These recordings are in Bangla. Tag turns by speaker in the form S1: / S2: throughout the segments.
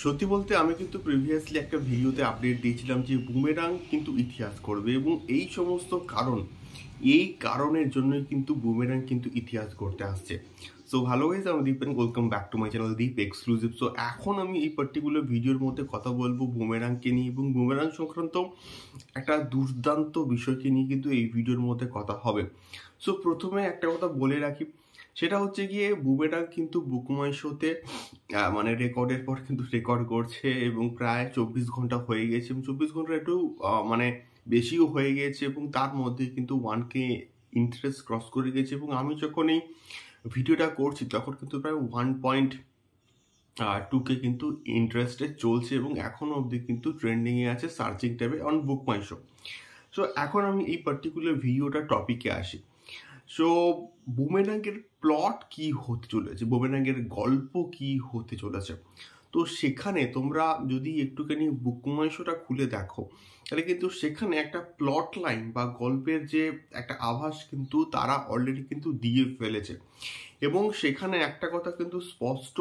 S1: সত্যি বলতে আমি কিন্তু প্রিভিয়াসলি একটা ভিডিওতে আপডেট দিয়েছিলাম যে বুমেরাং কিন্তু ইতিহাস করবে এবং এই সমস্ত এই কারণের জন্যই কিন্তু বুমেরাং কিন্তু ইতিহাস করতে আসছে। সো ভালো গাইজ, আমি Deep and welcome back to my channel Deep exclusive. So এখন আমি এই পার্টিকুলার ভিডিওর মধ্যে কথা বলবো বুমেরাংকে নিয়ে এবং বুমেরাং সংক্রান্ত একটা দুর্দান্ত বিষয়কে নিয়ে কিন্তু এই ভিডিওর মধ্যে কথা হবে। সো প্রথমে একটা কথা বলে রাখি, সেটা হচ্ছে গিয়ে বুমেরাং কিন্তু বুকমাই শোতে মানে রেকর্ডের পর কিন্তু রেকর্ড করছে এবং প্রায় 24 ঘন্টা হয়ে গেছে এবং 24 ঘন্টা একটু মানে বেশিও হয়ে গেছে এবং তার মধ্যে কিন্তু 1K ইন্টারেস্ট ক্রস করে গেছে এবং আমি যখন এই ভিডিওটা করছি তখন কিন্তু প্রায় 1.2K কিন্তু ইন্টারেস্টে চলছে এবং এখনো অবধি কিন্তু ট্রেন্ডিংয়ে আছে সার্চিং ট্যাবে অন বুকমাই শো। সো এখন আমি এই পার্টিকুলার ভিডিওটা টপিকে আসি। সো বুমেরাংয়ের প্লট কি হতে চলেছে, বুমেরাংয়ের গল্প কি হতে চলেছে, তো সেখানে তোমরা যদি একটুখানি বুকমাই শোটা খুলে দেখো তাহলে কিন্তু সেখানে একটা প্লট লাইন বা গল্পের যে একটা আভাস কিন্তু তারা অলরেডি কিন্তু দিয়ে ফেলেছে এবং সেখানে একটা কথা কিন্তু স্পষ্ট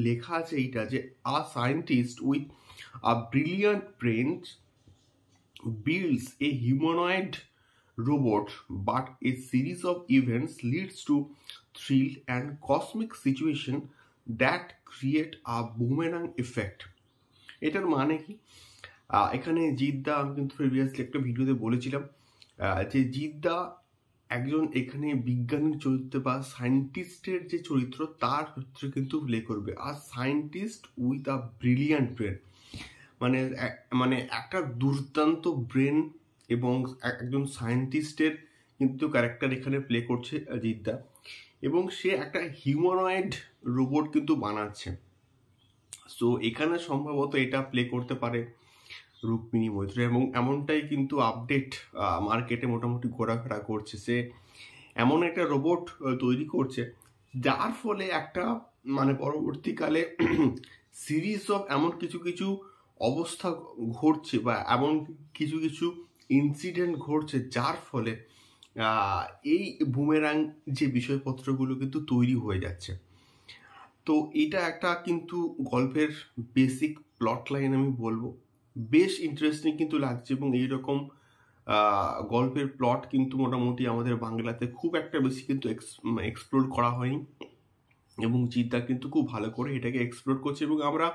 S1: লেখা আছে এইটা যে আ scientist with a brilliant brain builds a humanoid robot, but a series of events leads to thrill and cosmic situation that create a boomerang effect. এটার মানে কি? এখানে জিদ্দা, আমি কিন্তু প্রিভিয়াসলি একটা ভিডিওতে বলেছিলাম যে জিদ্দা একজন এখানে বিজ্ঞানীর চরিত্র বা সায়েন্টিস্টের যে চরিত্র তার চরিত্র কিন্তু প্লে করবে। আর scientist with a brilliant brain, মানে মানে একটা দুর্দান্ত ব্রেন এবং একজন সায়েন্টিস্টের কিন্তু ক্যারেক্টার এখানে প্লে করছে জিদ্দা এবং সে একটা হিউম্যানয়েড রোবট কিন্তু বানাচ্ছে। সো এখানে সম্ভবত এটা প্লে করতে পারে রুক্মিণী মৈত্র এবং এমনটাই কিন্তু আপডেট মার্কেটে মোটামুটি ঘোরাফেরা করছে। সে এমন একটা রোবট তৈরি করছে যার ফলে একটা মানে পরবর্তীকালে সিরিজ অফ এমন কিছু কিছু অবস্থা ঘটছে বা এমন কিছু কিছু ইনসিডেন্ট ঘটছে যার ফলে এই বুমেরাং যে বিষয়পত্রগুলো কিন্তু তৈরি হয়ে যাচ্ছে। তো এটা একটা কিন্তু গল্পের বেসিক প্লট লাইন আমি বলবো, বেশ ইন্টারেস্টিং কিন্তু লাগছে এবং এইরকম গল্পের প্লট কিন্তু মোটামুটি আমাদের বাংলাতে খুব একটা বেশি কিন্তু এক্সপ্লোর করা হয়নি এবং জিদ্দা কিন্তু খুব ভালো করে এটাকে এক্সপ্লোর করছে এবং আমরা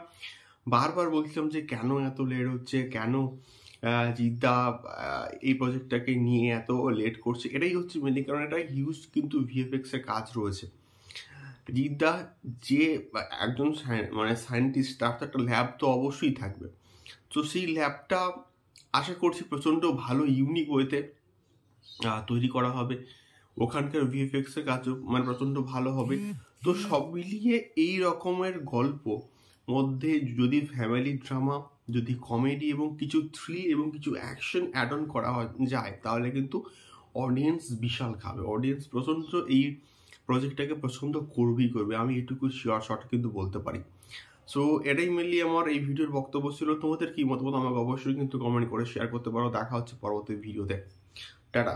S1: বারবার বলছিলাম যে কেন এত লেট হচ্ছে, কেন জিদ্দা এই প্রজেক্টটাকে নিয়ে এত লেট করছে। এটাই হচ্ছে মেনলি কারণ, এটা হিউজ কিন্তু ভিএফএক্স এর কাজ রয়েছে। জিদ্দা যে একজন মানে সায়েন্টিস্ট, তার তো একটা ল্যাব তো অবশ্যই থাকবে। তো সেই ল্যাবটা আশা করছি প্রচণ্ড ভালো ইউনিক ওয়েতে তৈরি করা হবে, ওখানকার ভিএফএক্স এর কাজও মানে প্রচণ্ড ভালো হবে। তো সব মিলিয়ে এই রকমের গল্প মধ্যে যদি ফ্যামিলি ড্রামা, যদি কমেডি এবং কিছু থ্রিল এবং কিছু অ্যাকশন অ্যাড অন করা যায় তাহলে কিন্তু অডিয়েন্স বিশাল খাবে, অডিয়েন্স প্রচণ্ড এই প্রজেক্টটাকে পছন্দ করবেই করবে, আমি এটুকু শর্ট কিন্তু বলতে পারি। সো এটাই মেনলি আমার এই ভিডিওর বক্তব্য ছিল। তোমাদের কি মতামত আমাকে অবশ্যই কিন্তু কমেন্ট করে শেয়ার করতে পারো। দেখা হচ্ছে পরবর্তী ভিডিওতে। টাটা।